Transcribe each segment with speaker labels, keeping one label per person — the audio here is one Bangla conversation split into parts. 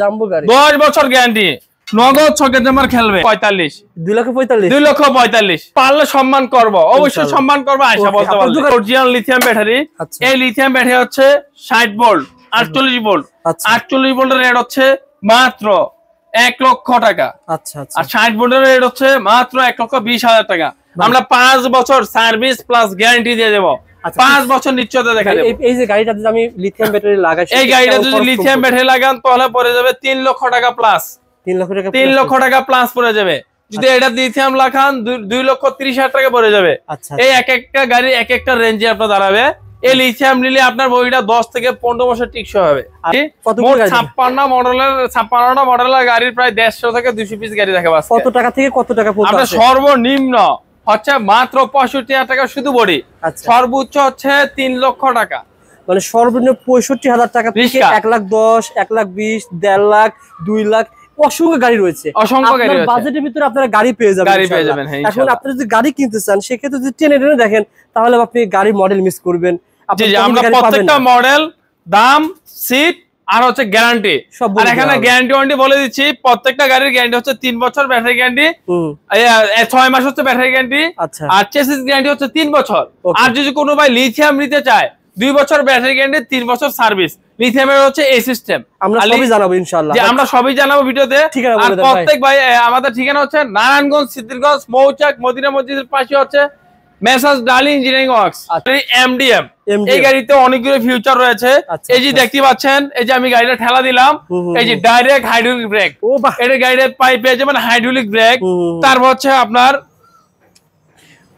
Speaker 1: জাম্বো গাড়ি
Speaker 2: 10 বছর গ্যারান্টি। নগদ ছকে জমার খেলবে 45
Speaker 1: 2,45,000
Speaker 2: পারলে সম্মান করব, অবশ্যই সম্মান করব। আয়শা বলতে পারবে অরিজিনাল লিথিয়াম ব্যাটারি। এই লিথিয়াম ব্যাটারি হচ্ছে 60 ভোল্ট 48 ভোল্ট। 48 ভোল্টের রেট হচ্ছে মাত্র 1 লক্ষ টাকা।
Speaker 1: আচ্ছা আচ্ছা।
Speaker 2: আর 60 ভোল্টের রেট হচ্ছে মাত্র 1,20,000 টাকা। আমরা 5 বছর সার্ভিস প্লাস গ্যারান্টি দিয়ে দেব। 5 বছর নিশ্চয়তা দেখা দেব।
Speaker 1: এই যে গাড়িটাতে আমি লিথিয়াম ব্যাটারি লাগাই,
Speaker 2: এই গাড়িটা যদি লিথিয়াম ব্যাটারি লাগান তাহলে পড়ে যাবে 3 লক্ষ টাকা প্লাস। 3 লক্ষ টাকা প্লাস পড়ে যাবে। যদি এটা লিথিয়াম লাগান 2,30,000 টাকা পড়ে যাবে। এই এক একটা গাড়ি এক একটা রেঞ্জে আপনার দাঁড়াবে। এই লিথিয়াম নিলে আপনার বডিটা 10 থেকে 15 বছর টিকসই হবে। মোট 56টা মডেলের গাড়ির প্রায় 150 থেকে 200 পিস গাড়ি দেখা পাচ্ছে।
Speaker 1: কত টাকা থেকে কত টাকা পর্যন্ত?
Speaker 2: আপনার সর্বনিম্ন হচ্ছে মাত্র 65,000 টাকা শুধু বডি। সর্বোচ্চ হচ্ছে 3 লক্ষ টাকা।
Speaker 1: মানে সর্বনিম্ন 65,000 টাকা থেকে 1,10,000, 1,20,000, 1.5 লাখ, 2 লাখ অসংখ্য গাড়ি রয়েছে।
Speaker 2: অসংখ্য গাড়ি রয়েছে।
Speaker 1: বাজেটের ভিতরে আপনারা গাড়ি পেয়ে যাবেন। এখন আপনি যদি গাড়ি কিনতে চান সেক্ষেত্রে যদি টেনে দেখেন তাহলে আপনি গাড়ির মডেল মিস করবেন।
Speaker 2: আমরা প্রত্যেকটা মডেল, দাম, সিট আর হচ্ছে গ্যারান্টি আর এখানে গ্যারান্টি ওয়ারেন্টি বলে দিচ্ছি। প্রত্যেকটা গাড়ির গ্যারান্টি হচ্ছে 3 বছর ব্যাটারি গ্যারান্টি, 6 মাস হচ্ছে ব্যাটারি গ্যারান্টি, আর চেসিস গ্যারান্টি হচ্ছে 3 বছর। আর যদি কোনো ভাই লিথিয়াম নিতে চায় 2 বছর ব্যাটারি গ্যারান্টি, 3 বছর সার্ভিস। লিথিয়ামের হচ্ছে এই সিস্টেম।
Speaker 1: আমরা সবই জানাবো ইনশাআল্লাহ।
Speaker 2: আমরা সবই জানাবো ভিডিওতে। আর প্রত্যেক ভাই আমাদের ঠিকানা হচ্ছে নারায়ণগঞ্জ, সিদ্ধিরগঞ্জ, মৌচাক, মদিনা মসজিদের পাশে হচ্ছে মেসার্স ডালি ইঞ্জিনিয়ারিং ওয়ার্কস। এমডিএম এই গাড়িতে অনেকগুলো ফিউচার রয়েছে। এই যে দেখতে পাচ্ছেন, এই যে আমি গাড়িটা ঠেলা দিলাম, এই যে ডাইরেক্ট হাইড্রোলিক ব্রেক। এটা গাড়ির পাইপে যেমন হাইড্রোলিক ব্রেক। তারপর হচ্ছে আপনার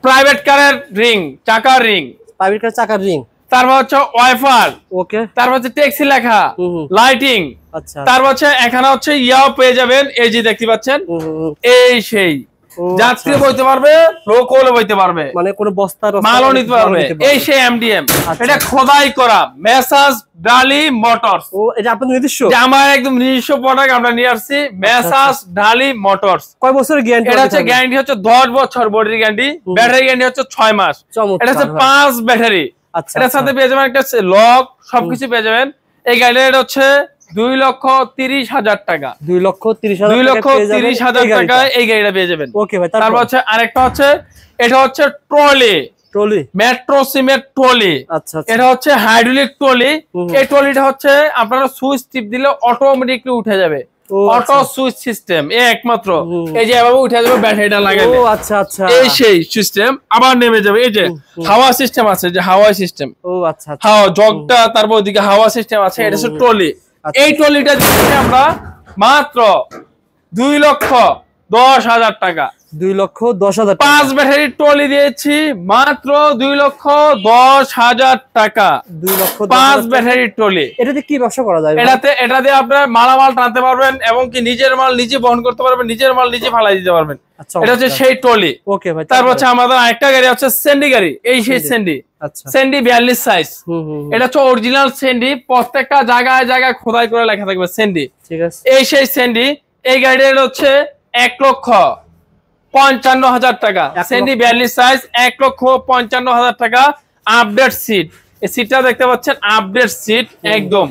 Speaker 2: প্রাইভেট কারের রিং, চাকার রিং,
Speaker 1: প্রাইভেট কারের চাকার রিং।
Speaker 2: তারপর হচ্ছে ওয়াইফার,
Speaker 1: ওকে।
Speaker 2: তারপর হচ্ছে ট্যাক্সি লেখা, লাইটিং। আচ্ছা। তারপর হচ্ছে এখানে হচ্ছে ইয়াও পেয়ে যাবেন, এই যে দেখতে পাচ্ছেন, এই সেই যাত্রী বইতে পারবে, লোকও বইতে পারবে, মানে কোনো বস্তা মালও নিতে পারবে। এই সেই এমডিএম। এটা খোদাই করা মেসার্স ডালি মোটরস। ও এটা আপনাদের নিজস্ব? আমার একদম নিজস্ব প্রোডাক্ট আমরা নিয়ে আসছি, মেসার্স ডালি মোটরস।
Speaker 1: কয় বছরের গ্যারান্টি?
Speaker 2: এটা হচ্ছে গ্যারান্টি হচ্ছে 10 বছর বডির গ্যারান্টি, ব্যাটারি গ্যারান্টি হচ্ছে 6 মাস। এটা হচ্ছে 5 ব্যাটারি। এটার সাথে পেয়ে যাবেন একটা লক, সবকিছু পেয়ে যাবেন। এই গাড়িটা হচ্ছে 2,30,000 টাকা। 2,30,000 টাকা এই গাড়িটা পেয়ে যাবেন। ওকে ভাই। তারপর হচ্ছে আরেকটা হচ্ছে, এটা হচ্ছে ট্রলি, মেট্রো সিমেন্ট ট্রলি। আচ্ছা। এটা হচ্ছে হাইড্রোলিক ট্রলি। এই ট্রলিটা হচ্ছে আপনারা সুইচ টিপ দিলে অটোমেটিকলি উঠে যাবে। অটো সুইচ সিস্টেম একমাত্র। এই যে এভাবে উঠে যাবে, ব্যাটারিটা লাগাইলে। ও আচ্ছা আচ্ছা। এই সেই সিস্টেম আবার নেমে যাবে। এই যে হাওয়া সিস্টেম আছে, যে হাওয়া সিস্টেম। ও আচ্ছা। হাওয়া জগটা, তারপর ওদিকে হাওয়া সিস্টেম আছে। এটা হচ্ছে ট্রলি। এই ট্রলিটা দিচ্ছি আমরা মাত্র 2,10,000 টাকা।
Speaker 1: 2,10,000 টাকা।
Speaker 2: 5 ব্যাটারি ট্রলি দিয়েছি মাত্র 2,10,000 টাকা। 5 ব্যাটারি ট্রলি।
Speaker 1: এটাতে কি ব্যবসা করা যায়?
Speaker 2: এটাতে আপনার মালামাল টানতে পারবেন এবং কি নিজের মাল নিজে বহন করতে পারবেন, নিজের মাল নিজে ফালাই দিতে পারবেন। এটা হচ্ছে সেই ট্রলি। ওকে ভাই। তারপর হচ্ছে আমাদের আরেকটা গাড়ি হচ্ছে সেন্ডি গাড়ি। এই সেই সেন্ডি। আচ্ছা। সেন্ডি 42 সাইজ। এটা হচ্ছে অরিজিনাল সেন্ডি, প্রত্যেকটা জায়গায় জায়গায় খোদাই করে লেখা থাকবে সেন্ডি। ঠিক আছে। এই সেই সেন্ডি। এই গাড়িটা হচ্ছে 1,55,000 টাকা। সেন্ডি 42 সাইজ, 1,55,000 টাকা। Update seat. এই সিটটা দেখতে পাচ্ছেন, আপডেট সিট, একদম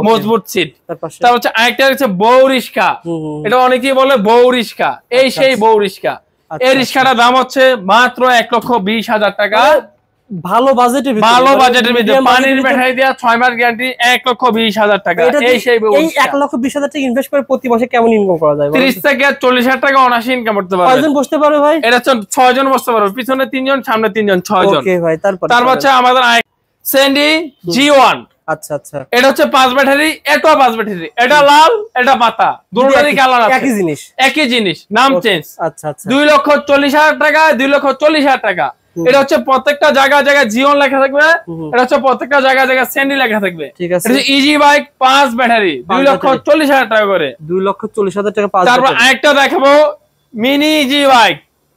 Speaker 2: মজবুত সিট। তারপর হচ্ছে আরেকটা হচ্ছে বউ রিস্কা। এটা অনেকেই বলে বউ রিস্কা। এই সেই বউ রিস্কা। এই রিস্কাটার দাম হচ্ছে মাত্র 1,20,000 টাকা।
Speaker 1: ভালো বাজেটের ভিতরে,
Speaker 2: ভালো বাজেটের ভিতরে পানির ব্যাটারি দেয়া 6 মাস গ্যারান্টি, 1,20,000 টাকা। এই সেই
Speaker 1: এই 1,20,000 টাকা ইনভেস্ট করে প্রতি মাসে কেমন ইনকাম করা যায়?
Speaker 2: 30 থেকে 40,000 টাকা অনায়াসে ইনকাম করতে পারবে।
Speaker 1: কয়জন বসতে পারবে ভাই?
Speaker 2: এটা হচ্ছে 6 জন বসতে পারবে, পিছনে 3 জন, সামনে 3 জন, 6 জন।
Speaker 1: ওকে ভাই। তারপর
Speaker 2: হচ্ছে আমাদের সেন্ডি G1।
Speaker 1: আচ্ছা আচ্ছা।
Speaker 2: এটা হচ্ছে 5 ব্যাটারি, এটা 5 ব্যাটারি। এটা লাল, এটা পাতা, দুটোরই কালার আছে।
Speaker 1: একই জিনিস,
Speaker 2: একই জিনিস, নাম চেঞ্জ।
Speaker 1: আচ্ছা আচ্ছা।
Speaker 2: 2,40,000 টাকা, 2,40,000 টাকা। এটা হচ্ছে প্রত্যেকটা জায়গা জায়গায় G1 লেখা থাকবে। এটা হচ্ছে প্রত্যেকটা জায়গা জায়গায় সেন্ডি লেখা থাকবে। ঠিক আছে। এটা ইজি বাইক 5 ব্যাটারি, 2,40,000 টাকা করে।
Speaker 1: 2,40,000 টাকা 5 ব্যাটারি।
Speaker 2: তারপর আরেকটা দেখাবো, mini easy bike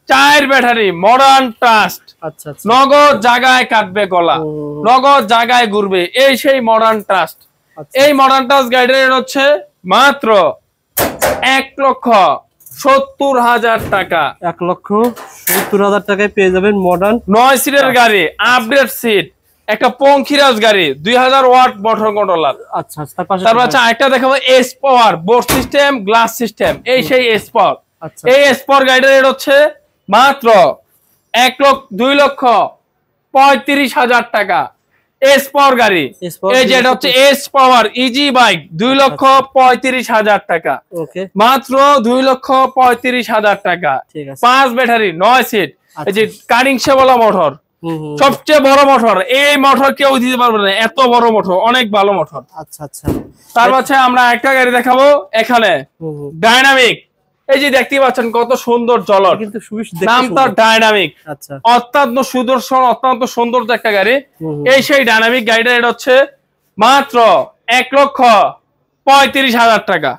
Speaker 2: 4 battery, modern trust. আচ্ছা আচ্ছা। নগদ জায়গায় কাটবে গলা, নগদ জায়গায় ঘুরবে, এই সেই মডার্ন ট্রাস্ট। এই মডার্ন ট্রাস্ট গাড়ির হচ্ছে মাত্র 1,70,000 টাকা।
Speaker 1: 1,70,000 টাকায় পেয়ে যাবেন মডার্ন
Speaker 2: 9 সিটের গাড়ি, আপডেট সিট, একটা পঙ্খিরাজ গাড়ি 2000 ওয়াট মোটর কন্ট্রোলার।
Speaker 1: আচ্ছা, তারপর
Speaker 2: আরেকটা দেখাবো S power board system glass system, এই সেই এস পাওয়ার। এই এস পাওয়ার গাড়িটার রেট হচ্ছে মাত্র 1,35,000 টাকা। এস পাওয়ার গাড়ি, এই যে এটা হচ্ছে এস পাওয়ার ইজি বাইক 2,35,000 টাকা, মাত্র 2,35,000 টাকা। 5 ব্যাটারি 9 সিট, এই যে কারিং শেওলা মোটর, সবচেয়ে বড় মোটর। এই মোটর কেউ দিতে পারবে না, এত বড় মোটর, অনেক ভালো মোটর।
Speaker 1: আচ্ছা আচ্ছা।
Speaker 2: তারপর হচ্ছে আমরা একটা গাড়ি দেখাবো এখানে, ডাইনামিক। এই যে দেখতে পাচ্ছেন কত সুন্দর জলর, নামটা ডাইনামিক। অত্যন্ত সুদর্শন, অত্যন্ত সুন্দর একটা গাড়ি। এই সেই ডাইনামিক গাড়িটা, এটা হচ্ছে মাত্র 1,35,000 টাকা,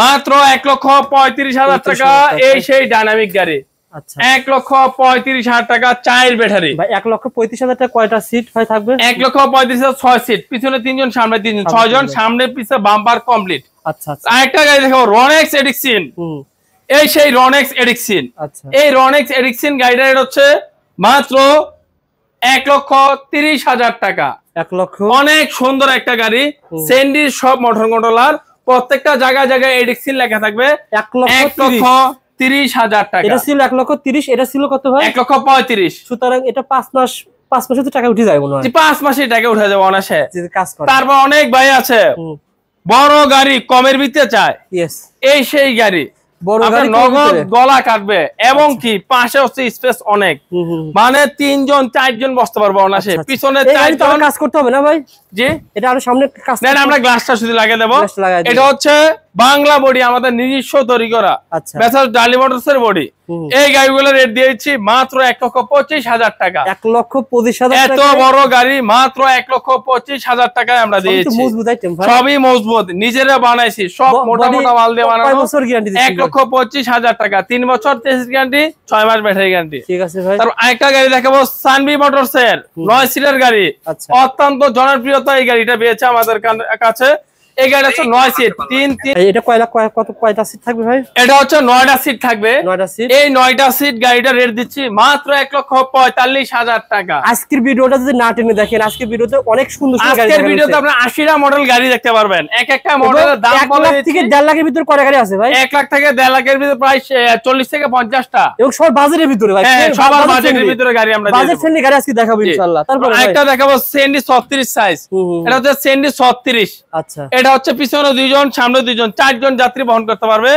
Speaker 2: মাত্র 1,35,000 টাকা। এই সেই ডাইনামিক গাড়ি 1,35,000 টাকা, 4 ব্যাটারি।
Speaker 1: 1,35,000 টাকা কয়টা সিট হয় থাকবে?
Speaker 2: 1,35,000 6 সিট, পিছনে 3 জন, সামনে 3 জন, 6 জন, সামনে পিছে বাম্পার কমপ্লিট। আচ্ছা আচ্ছা। আরেকটা গাড়ি দেখাবো রনেক্স এডিক্সিন। এই সেই রনেক্স এডিক্সিন। এই রনেক্স এডিক্সিন গাড়িটা হচ্ছে মাত্র 1,30,000 টাকা।
Speaker 1: 1 লক্ষ।
Speaker 2: অনেক সুন্দর একটা গাড়ি, সেন্ডির সব মোটর কন্ট্রোলার, প্রত্যেকটা জায়গায় জায়গায় এডিক্সিন লেখা থাকবে। 1,30,000 টাকা। এটা ছিল
Speaker 1: 1,30,000, এটা ছিল কত ভাই?
Speaker 2: 1,35,000।
Speaker 1: সুতরাং এটা 5 মাসে তো টাকা উঠে যায় মনে হয়।
Speaker 2: 5 মাসে টাকা উঠে যাবে অনায়াসে। তারপর অনেক ভাই আছে বড় গাড়ি কমের ভিতরে চায়, এই সেই গাড়ি নগদ গলা কাটবে, এবং কি পাশে হচ্ছে স্পেস অনেক, মানে 3 জন 4 জন বসতে পারবো অনায়াসে। পিছনে 4 জন
Speaker 1: কাজ করতে হবে না ভাই? জি, এটা আরো সামনে কাজ
Speaker 2: না, আমরা গ্লাসটা শুধু লাগিয়ে দেবো। এটা হচ্ছে বাংলা বডি, আমাদের নিজস্ব তৈরি করা, মেসার্স ডালি মোটরসের বডি। এই গাড়িগুলোর রেট দিয়েছি মাত্র 1,25,000 টাকা।
Speaker 1: 1,25,000
Speaker 2: এত বড় গাড়ি মাত্র 1,25,000 টাকায় আমরা দিয়েছি। সবই মজবুত, নিজেরা বানাইছি, সব মোটা মোটা মাল দিয়ে বানানো। 1,25,000 টাকা, 3 বছর 23 গ্যারান্টি, 6 মাস ব্যাটারি গ্যারান্টি। ঠিক আছে ভাই। তারপর আরেকটা গাড়ি দেখাবো সানভি মোটরসের 9 সিটের গাড়ি। অত্যন্ত জনপ্রিয়তা এই গাড়িটা পেয়েছে আমাদের কাছে। এই গাড়িটা হচ্ছে 9 সিট, 3।
Speaker 1: এটা কয়টা সিট থাকবে ভাই?
Speaker 2: এটা হচ্ছে 9টা সিট থাকবে। 9টা সিট। এই 9টা সিট গাড়িটা রেট দিচ্ছি মাত্র 1,45,000 টাকা।
Speaker 1: আজকের ভিডিওটা যদি না টেনে দেখেন, আজকের ভিডিওতে অনেক সুন্দর সুন্দর গাড়ি,
Speaker 2: আজকের ভিডিওতে আপনারা 80টা মডেল গাড়ি দেখতে পারবেন। এক একটা মডেলের দাম
Speaker 1: 1 লাখ থেকে 1.5 লাখের ভিতর কয়টা গাড়ি আছে ভাই?
Speaker 2: 1 লাখ থেকে 1.5 লাখের ভিতর প্রায় 40 থেকে 50টা,
Speaker 1: এবং সব বাজেটের ভিতরে ভাই।
Speaker 2: হ্যাঁ, সবার বাজেটের ভিতরে গাড়ি আমরা দেব।
Speaker 1: বাজেট ফ্রেন্ডলি গাড়ি আজকে দেখাবো ইনশাআল্লাহ। তারপর
Speaker 2: আরেকটা দেখাবো সেন্ডি 36 সাইজ। এটা হচ্ছে সেন্ডি 36। আচ্ছা। এটা হচ্ছে পিছনে 2 জন, সামনে 2 জন, 4 জন যাত্রী বহন করতে পারবে।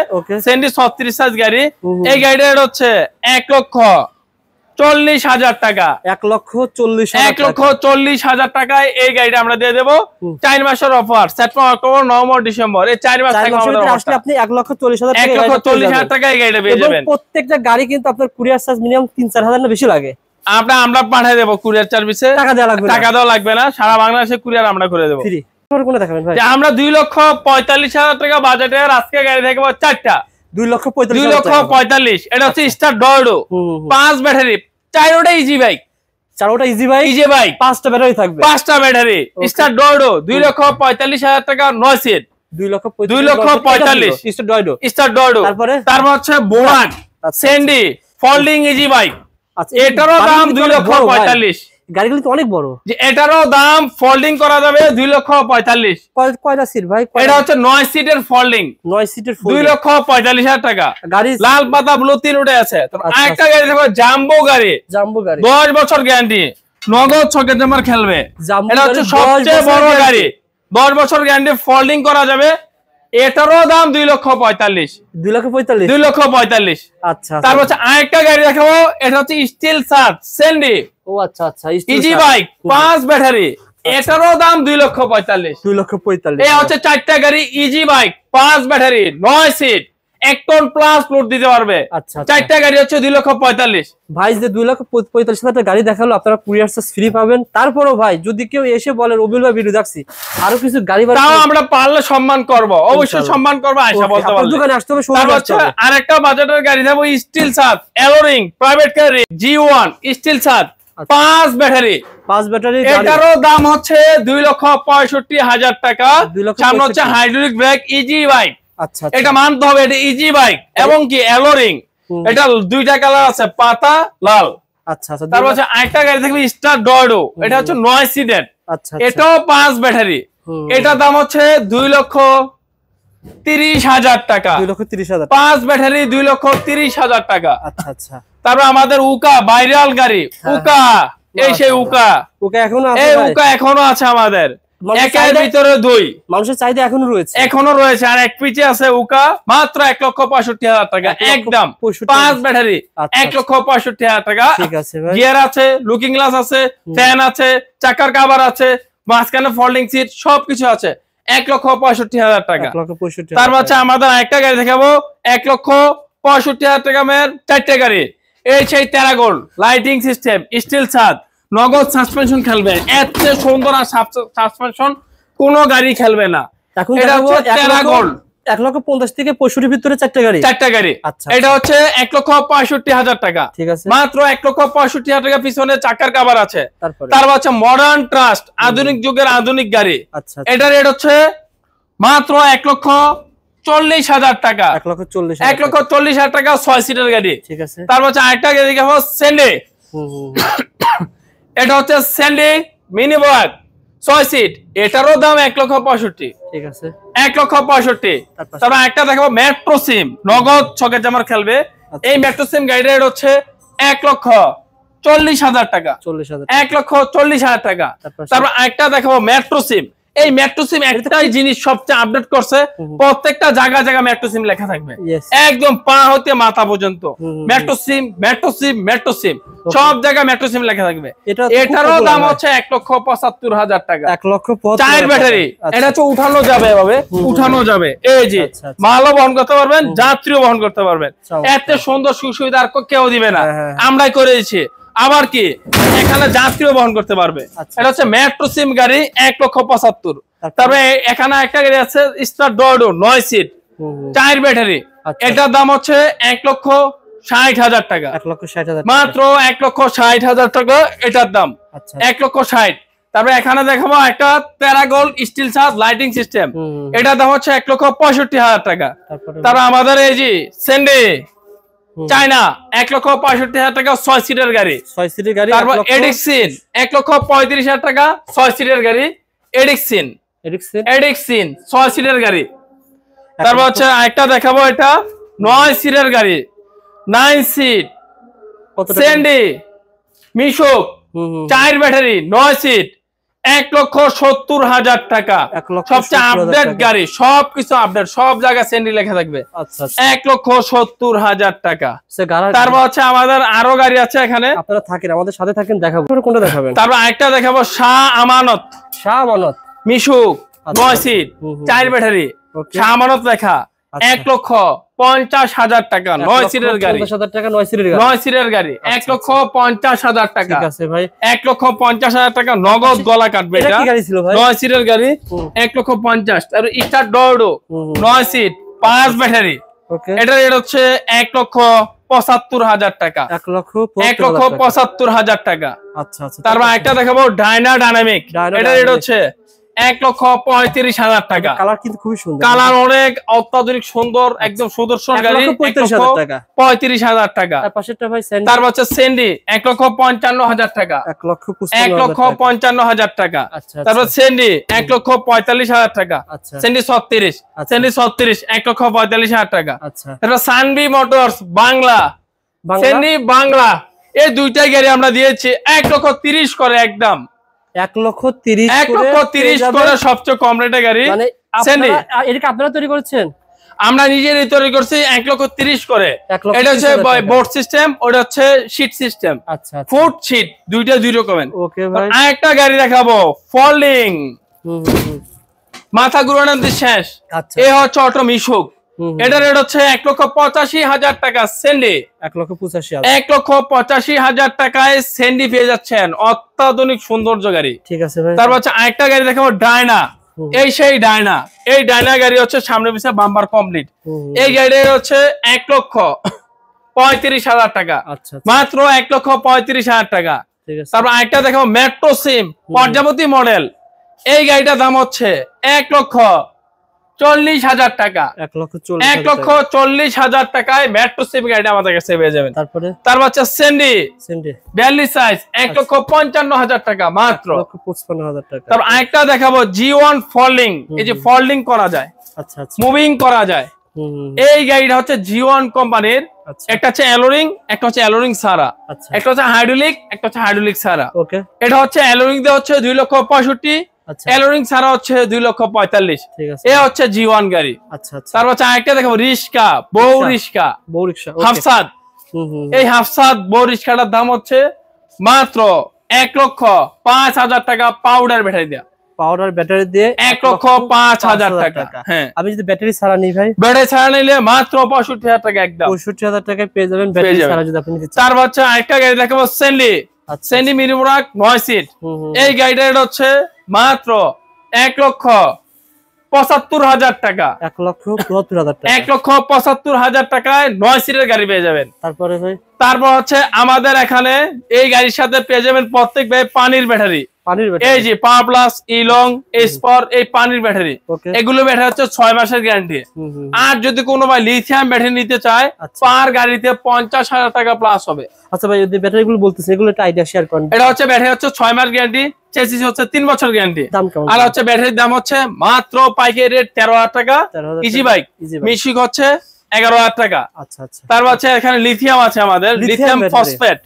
Speaker 2: সেন্ডি 36 সাইজ গাড়ি। এই গাড়িটার হচ্ছে 1,40,000 টাকা।
Speaker 1: 1,40,000
Speaker 2: টাকায় এই গাড়িটা আমরা দিয়ে দেবো। 4 মাসের offer, September, October, November, December, এই 4 মাস থেকে
Speaker 1: আসলে আপনি 1,40,000
Speaker 2: টাকা এই গাড়িটা পেয়ে যাবেন।
Speaker 1: প্রত্যেকটা গাড়ি কিন্তু আপনার কুরিয়ার চার্জ মিনিমাম 3-4 হাজার না বেশি লাগে।
Speaker 2: আমরা পাঠিয়ে দেবো কুরিয়ার সার্ভিসে, টাকা দেওয়া লাগবে না। সারা বাংলাদেশে কুরিয়ার আমরা করে দেবো। আমরা 2,45,000 টাকা বাজেটের আজকে গাড়ি দেখাবো 4টা। 2,45,000। এটা হচ্ছে স্টার ডয়ডো, 5 ব্যাটারি, 4টা ইজি বাইক।
Speaker 1: 4টা ইজি বাইক, 5টা ব্যাটারি থাকবে,
Speaker 2: 5টা ব্যাটারি। স্টার ডয়ডো 2,45,000 টাকা, 9 সিট, 2,45,000 স্টার ডয়ডো। তারপর হচ্ছে বোরাক সেন্ডি ফোল্ডিং ইজি বাইক, এটারও দাম 2,45,000।
Speaker 1: গাড়িগুলো তো অনেক বড়,
Speaker 2: যে এটারও দাম ফোল্ডিং করা যাবে 2,45,000।
Speaker 1: কয়টা সিট ভাই?
Speaker 2: এটা হচ্ছে 9 সিটের ফোল্ডিং,
Speaker 1: 9 সিটের
Speaker 2: 2,45,000 টাকা। গাড়ি লাল পাতা ব্লু 3 উঠে আছে। আরেকটা গাড়ি দেখো জাম্বো গাড়ি, 10 বছর গ্যারান্টি, নগদ ছকের জামার খেলবে। এটা হচ্ছে সবচেয়ে বড় গাড়ি, 10 বছর গ্যারান্টি, ফোল্ডিং করা যাবে। এটারও দাম 2,45,000। আচ্ছা। তারপর হচ্ছে আরেকটা গাড়ি দেখাবো, এটা হচ্ছে স্টিল সার্চ সেন্ডি।
Speaker 1: ও আচ্ছা আচ্ছা,
Speaker 2: ইজি বাইক, 5 ব্যাটারি, এটারও দাম 2,45,000। এই হচ্ছে 4টা গাড়ি easy bike, 5 battery, 9 seat, 1 ton plus load দিতে পারবে। আচ্ছা। 4টা গাড়ি হচ্ছে 2,45,000।
Speaker 1: ভাই যে 2,45,000 গাড়ি দেখালো, আপনারা কুরিয়ার চার্জ ফ্রি পাবেন। তারপরও ভাই যদি কেউ এসে বলে রবিউল ভাই ভিডিও দেখছি, আরো কিছু গাড়ি
Speaker 2: তাও আমরা পারলে সম্মান করব, অবশ্যই সম্মান করব। আয়শা বলতে পারবে,
Speaker 1: দোকানে আসতে হবে।
Speaker 2: আরেকটা বাজেটের গাড়ি দেবো স্টিল সার্চ এলোরিং প্রাইভেট কার G1 স্টিল সার্চ, 5 ব্যাটারি,
Speaker 1: 5 ব্যাটারি।
Speaker 2: এটারও দাম হচ্ছে 2,65,000 টাকা। সামনে হচ্ছে হাইড্রোলিক ব্রেক, ইজি বাইক। আচ্ছা। এটা মানতে হবে, এটা ইজি বাইক এবং কি এলোরিং। এটা 2টা কালার আছে, পাতা লাল।
Speaker 1: আচ্ছা আচ্ছা।
Speaker 2: তারপর হচ্ছে আরেকটা গাড়ি থাকবে স্টার ডর্ডো, এটা হচ্ছে 9 সিটের।
Speaker 1: আচ্ছা,
Speaker 2: এটাও 5 ব্যাটারি। এটার দাম হচ্ছে 2,30,000 টাকা।
Speaker 1: 2,30,000।
Speaker 2: 5 ব্যাটারি 2,30,000 টাকা।
Speaker 1: আচ্ছা আচ্ছা।
Speaker 2: তারপর আমাদের উকা ভাইরাল গাড়ি, উকা, এই সেই উকা
Speaker 1: এখনো আছে,
Speaker 2: উকা এখনো আছে আমাদের। একের ভিতরে 2,
Speaker 1: মানুষের চাহিদা এখনো রয়েছে।
Speaker 2: আর এক পিছে আছে উকা, মাত্র 1,65,000 টাকা একদম। 5 ব্যাটারি 1,65,000 টাকা।
Speaker 1: ঠিক আছে ভাই।
Speaker 2: গিয়ার আছে, লুকিং গ্লাস আছে, ফ্যান আছে, চাকার কভার আছে, মাঝখানে ফোল্ডিং সিট, সবকিছু আছে। 1,65,000 টাকা। তারপর হচ্ছে আমাদের আরেকটা গাড়ি দেখাবো 1,65,000 টাকা মেয়ের 4টে গাড়ি। এই সেই টেরাগোল্ড লাইটিং সিস্টেম, স্টিল ছাদ, নগদ সাসপেনশন খেলবে। এত সুন্দর আর সাসপেনশন কোন গাড়ি খেলবে না। এটা হচ্ছে টেরাগোল্ড
Speaker 1: 1,50,000 থেকে 65,000 ভিতরে 4টে গাড়ি। আচ্ছা,
Speaker 2: এটা হচ্ছে 1,65,000 টাকা।
Speaker 1: ঠিক আছে,
Speaker 2: মাত্র 1,65,000 টাকা। পিছনে চাকার কভার আছে। তারপর হচ্ছে মডার্ন ট্রাস্ট, আধুনিক যুগের আধুনিক গাড়ি। এটা রেট হচ্ছে মাত্র 1,40,000 টাকা। 1,40,000 টাকা 6 সিটের গাড়ি।
Speaker 1: ঠিক আছে।
Speaker 2: তারপর হচ্ছে আরেকটা গাড়ি দেখাবো স্যান্ডি। এটা হচ্ছে স্যান্ডি মিনি বাস 6 সিট। এটারও দাম 1,65,000। ঠিক আছে, 1,65,000। তারপর একটা দেখাবো মেট্রো সিম, নগদ ছকের জামার খেলবে। এই মেট্রো সিম গাড়ির রেট হচ্ছে 1,40,000 টাকা। 1,40,000 টাকা। তারপর একটা দেখাবো মেট্রো সিম। এই মেট্রো সিম একটাই জিনিস সবচেয়ে আপডেট করছে, প্রত্যেকটা জায়গা মেট্রো সিম লেখা থাকবে, একদম পা হতে মাথা পর্যন্ত। মেট্রো সিম মেট্রো সিম মেট্রো সিম, সব জায়গায় মেট্রো সিম লেখা থাকবে। এটারও দাম হচ্ছে 1,75,000 টাকা। 4 ব্যাটারি। এটা হচ্ছে উঠানো যাবে, এভাবে উঠানো যাবে। এই যে মালও বহন করতে পারবেন, যাত্রীও বহন করতে পারবেন। এত সুন্দর সুবিধা আর কেউ দিবে না, আমরাই করে দিচ্ছি। আবার কি এখানে যাত্রীও বহন করতে পারবে। এটা হচ্ছে মেট্রো সিম গাড়ি 1,75,000। তারপরে এখানে একটা গাড়ি আছে স্টার ডর্ডো 9 সিট 4 ব্যাটারি। এটার দাম হচ্ছে 1,60,000 টাকা। মাত্র 1,60,000 টাকা এটার দাম। 1,60,000। তারপরে এখানে দেখাবো একটা টেরাগোল্ড স্টিল ছাদ লাইটিং সিস্টেম। এটার দাম হচ্ছে 1,65,000 টাকা। তারপর আমাদের এই যে স্যান্ডি চায়না 1,65,000 টাকা 6 সিটের গাড়ি। তারপর এডিক্সিন 1,35,000 টাকা 6 সিটের গাড়ি। এডিক্সিন 6 সিটের গাড়ি। তারপর হচ্ছে একটা দেখাবো এটা 9 সিটের গাড়ি, 9 সিট স্যান্ডি মিশুক 4 ব্যাটারি 9 সিট 1,70,000 টাকা। সবচেয়ে আপডেট গাড়ি, সবকিছু আপডেট, সব জায়গায় স্যান্ডি লেখা থাকবে। 1,70,000 টাকা। তারপর হচ্ছে আমাদের আরো গাড়ি আছে এখানে।
Speaker 1: আপনারা থাকেন, আমাদের সাথে থাকেন, দেখাবো। কোনটা দেখাবেন?
Speaker 2: তারপর একটা দেখাবো শাহ আমানত মিশুক 9 সিট 4 ব্যাটারি। শাহ আমানত লেখা 1,50,000 টাকা 9 সিটের গাড়ি। 9 সিটের গাড়ি 1,50,000 টাকা। ঠিক আছে ভাই, 1,50,000 টাকা নগদ গলা কাটবে। এটা 9 সিটের গাড়ি 1,50,000। তারপর স্টার ডর্ডো 9 সিট 5 ব্যাটারি। এটা রেট হচ্ছে 1,75,000 টাকা। 1,75,000 টাকা। আচ্ছা আচ্ছা। তারপর একটা দেখাবো ডাইনা ডাইনামিক। এটা রেট হচ্ছে 1,35,000 টাকা। কালার কিন্তু খুবই সুন্দর, কালার অনেক অত্যাধুনিক সুন্দর, একদম সুদর্শন গাড়ি। 1,35,000 টাকা। তারপর হচ্ছে স্যান্ডি 1,55,000 টাকা। 1,55,000 টাকা। তারপর স্যান্ডি 1,45,000 টাকা। স্যান্ডি 36 1,45,000 টাকা। তারপর সানবি মোটরস বাংলা, স্যান্ডি বাংলা, এই দুইটাই গাড়ি আমরা দিয়েছি 1,30,000 করে একদম। 1,30,000 করে সবচেয়ে কম রেটে গাড়ি। আপনারা তৈরি করেছেন? আমরা নিজেরাই তৈরি করছি 1,30,000 করে। এটা হচ্ছে বোর্ড সিস্টেম, ওটা হচ্ছে শীট সিস্টেম। আচ্ছা, ফুট শীট দুইটা দুই রকমের। আরেকটা গাড়ি দেখাবো ফোল্ডিং, মাথা ঘুরানোর শেষ। এ হচ্ছে অটো মিশুক। এটা রেট হচ্ছে 1,85,000 টাকা। স্যান্ডি 1,85,000 টাকায় স্যান্ডি পেয়ে যাচ্ছেন, অত্যাধুনিক সৌন্দর্য গাড়ি। ঠিক আছে ভাই। তারপর হচ্ছে আরেকটা গাড়ি দেখাবো ডায়না। এই সেই ডায়না, এই ডায়না গাড়ি হচ্ছে সামনে পিছে বাম্পার কমপ্লিট। এই গাড়ি হচ্ছে 1,35,000 টাকা। মাত্র 1,35,000 টাকা। তারপর আরেকটা দেখাবো মেট্রো সিম পর্যাবতী মডেল। এই গাড়িটার দাম হচ্ছে 40,000 টাকা। 1,40,000 টাকায় মেট্রো সিমি গাড়িটা আমাদের কাছে পেয়ে যাবেন। তারপর হচ্ছে সেন্ডি 42 সাইজ 1,55,000 টাকা মাত্র।
Speaker 1: 1,55,000 টাকা।
Speaker 2: তারপর আরেকটা দেখাবো G1 ফোল্ডিং, এই যে ফোল্ডিং করা যায়,
Speaker 1: আচ্ছা আচ্ছা,
Speaker 2: মুভিং করা যায়। এই গাড়িটা হচ্ছে G1 কোম্পানির। একটা হচ্ছে অ্যালোরিং, একটা হচ্ছে অ্যালোরিং সারা, একটা হচ্ছে হাইড্রোলিক, একটা হচ্ছে হাইড্রোলিক সারা।
Speaker 1: ওকে,
Speaker 2: এটা হচ্ছে অ্যালোরিং দিয়ে হচ্ছে 2,65,000, অ্যালোরিং সারা হচ্ছে 2,45,000।
Speaker 1: ঠিক আছে,
Speaker 2: এ হচ্ছে G1 গাড়ি।
Speaker 1: আচ্ছা আচ্ছা।
Speaker 2: তারপর হচ্ছে আরেকটা দেখাবো রিস্কা, বউ রিস্কা, হাফসাদ। এই হাফসাদ বউ রিস্কাটার দাম হচ্ছে মাত্র 1,05,000 টাকা পাউডার ব্যাটারি দেয়া।
Speaker 1: পাউডার ব্যাটারি দিয়ে
Speaker 2: 1,05,000 টাকা। হ্যাঁ,
Speaker 1: আমি যদি ব্যাটারি ছাড়া নিই ভাই,
Speaker 2: ব্যাটারি ছাড়া নিলে মাত্র 65,000 টাকা একদম।
Speaker 1: 65,000 টাকায় পেয়ে যাবেন ব্যাটারি ছাড়া যদি আপনি নিতে চান।
Speaker 2: তারপর হচ্ছে আরেকটা গাড়ি দেখাবো সেন্ডি, সেন্ডি মিনিবাক 9 সিট। এই গাড়িটা হচ্ছে মাত্র 1,75,000 টাকা।
Speaker 1: 1,75,000 টাকা।
Speaker 2: 1,75,000 টাকায় 9 সিটের গাড়ি পেয়ে যাবেন।
Speaker 1: তারপরে ভাই,
Speaker 2: তারপর হচ্ছে আমাদের এখানে এই গাড়ির সাথে পেয়ে যাবেন প্রত্যেক ভাই পানির ব্যাটারি। এই যে পাওয়ার প্লাস, ইলং, এসপর, এই পানির ব্যাটারি, এগুলো ব্যাটারি হচ্ছে 6 মাসের গ্যারান্টি। আর যদি কোনো ভাই লিথিয়াম ব্যাটারি নিতে চায়, পার গাড়িতে 50,000 টাকা প্লাস হবে।
Speaker 1: আচ্ছা ভাই, যদি ব্যাটারি গুলো বলতেছেন এগুলো একটা আইডিয়া শেয়ার করেন।
Speaker 2: এটা হচ্ছে ব্যাটারি হচ্ছে 6 মাস গ্যারান্টি, চেসিস হচ্ছে 3 বছর গ্যারান্টি। আর হচ্ছে ব্যাটারির দাম হচ্ছে মাত্র পাইকারি রেট 13,000 টাকা। ইজি বাইক মিউজিক হচ্ছে 11,000 টাকা।
Speaker 1: আচ্ছা আচ্ছা।
Speaker 2: তারপর হচ্ছে এখানে লিথিয়াম আছে আমাদের, লিথিয়াম ফসফেট।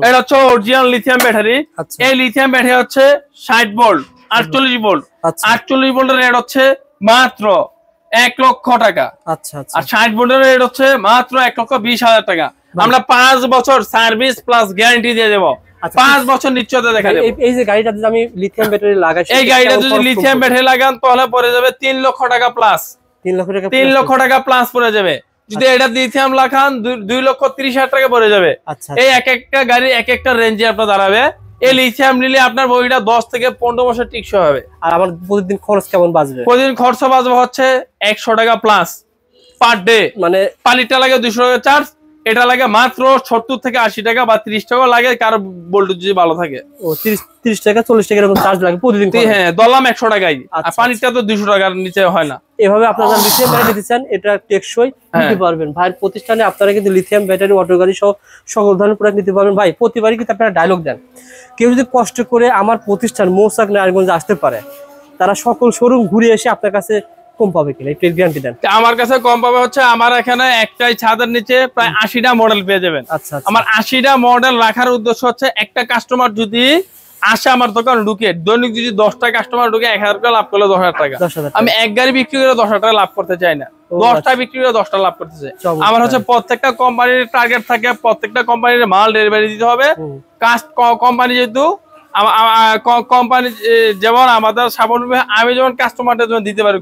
Speaker 2: এটা হচ্ছে অরিজিনাল লিথিয়াম ব্যাটারি। এই লিথিয়াম ব্যাটারি হচ্ছে 60 ভোল্ট, 48 ভোল্ট। 48 ভোল্টের রেট হচ্ছে মাত্র 1 লক্ষ টাকা।
Speaker 1: আচ্ছা আচ্ছা।
Speaker 2: আর 60 ভোল্টের রেট হচ্ছে মাত্র 1,20,000 টাকা। আমরা 5 বছর সার্ভিস প্লাস গ্যারান্টি দিয়ে দেবো। 5 বছর নিশ্চয়তা দেখা দেব।
Speaker 1: এই যে গাড়িটা যদি আমি লিথিয়াম ব্যাটারি লাগাই,
Speaker 2: এই গাড়িটা যদি লিথিয়াম ব্যাটারি লাগান তাহলে পড়ে যাবে 3 লক্ষ টাকা প্লাস। 3 লক্ষ টাকা প্লাস পড়ে যাবে। যদি এটা লিথিয়াম লাগান 2,30,000 টাকা পড়ে যাবে। এই এক একটা গাড়ি এক একটা রেঞ্জে আপনার দাঁড়াবে। এই লিথিয়াম নিলে আপনার বইটা 10 থেকে 15 বছর টিকসই হবে।
Speaker 1: আর আমার প্রতিদিন খরচ কেমন বাঁচবে?
Speaker 2: প্রতিদিন খরচ বাঁচবে হচ্ছে 100 টাকা প্লাস পার ডে। মানে পানিটা লাগে 200 টাকা চার্জ, এটা লাগে মাত্র 70 থেকে 80 টাকা বা 30 টাকা লাগে কারো ভোল্টেজ যদি ভালো থাকে।
Speaker 1: ও 30 টাকা 40 টাকা এরকম চার্জ লাগে প্রতিদিন।
Speaker 2: হ্যাঁ, দলাম 100 টাকাই। আর পানিটা তো 200 টাকার নিচে হয় না।
Speaker 1: এভাবে আপনারা লিথিয়াম ব্যাটারি নিতে চান, এটা টেকসই নিতে পারবেন ভাইয়ের প্রতিষ্ঠানে। আপনারা কিন্তু লিথিয়াম ব্যাটারি, অটো গাড়ি সহ সকল ধরনের প্রোডাক্ট নিতে পারবেন। ভাই প্রতিবারই কিন্তু আপনারা ডায়লগ দেন, কেউ যদি কষ্ট করে আমার প্রতিষ্ঠান মৌচাক নারায়ণগঞ্জে আসতে পারে, তারা সকল শোরুম ঘুরে এসে আপনার কাছে কম পাবে কিনা একটু গ্যারান্টি দেন।
Speaker 2: আমার কাছে কম পাবে হচ্ছে আমার এখানে একটাই ছাদের নিচে প্রায় 80টা মডেল পেয়ে যাবেন।
Speaker 1: আচ্ছা,
Speaker 2: আমার 80টা মডেল রাখার উদ্দেশ্য হচ্ছে একটা কাস্টমার যদি আসে আমার দোকান ঢুকে, দৈনিক যদি 10টা কাস্টমার ঢুকে 1000 টাকা লাভ করলে 10,000 টাকা। আমি এক গাড়ি বিক্রি করে 10,000 টাকা লাভ করতে চাই না, 10টা বিক্রি করে 10টা লাভ করতে চাই। আমার হচ্ছে প্রত্যেকটা কোম্পানির টার্গেট থাকে, প্রত্যেকটা কোম্পানির মাল ডেলিভারি দিতে হবে। কোম্পানি যেহেতু কোম্পানি যেমন আমাদের স্বাবলম্বী, আমি যেমন কাস্টমারদের জন্য দিতে পারি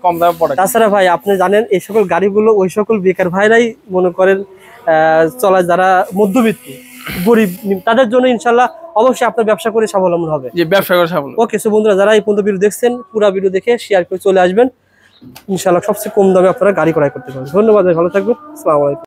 Speaker 2: কম দামে প্রোডাক্ট।
Speaker 1: তাছাড়া ভাই আপনি জানেন এই সকল গাড়িগুলো ওই সকল বেকার ভাইরাই মনে করেন চলায়, যারা মধ্যবিত্ত গরিব তাদের জন্য ইনশাল্লাহ অবশ্যই আপনার ব্যবসা করে স্বাবলম্বন হবে।
Speaker 2: যে ব্যবসা করে স্বাবলম্বন।
Speaker 1: ওকে, সো বন্ধুরা যারা এই পর্যন্ত ভিডিও দেখছেন, পুরো ভিডিও দেখে শেয়ার করে চলে আসবেন, ইনশাল্লাহ সবচেয়ে কম দামে আপনারা গাড়ি ক্রয় করতে পারবেন। ধন্যবাদ, ভালো থাকবেন, আসসালামু আলাইকুম।